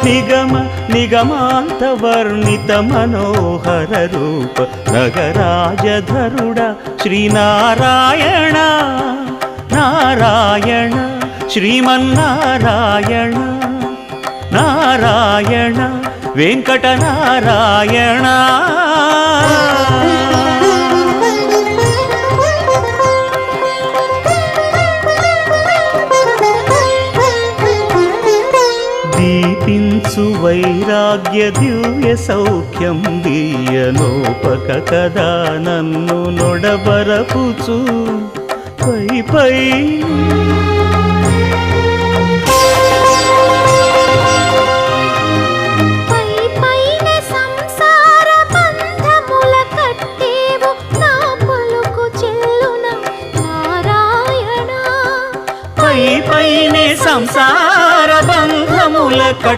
నిగమ నిగమాంత వర్ణిత మనోహర రూప నగరాజధరుడ శ్రీనారాయణ నారాయణ శ్రీమన్నారాయణ నారాయణ వెంకటనారాయణ. దీపించు వైరాగ్య దివ్య సౌఖ్యం దీయనోపక కదా నన్ను నొడబరపుచు పై పై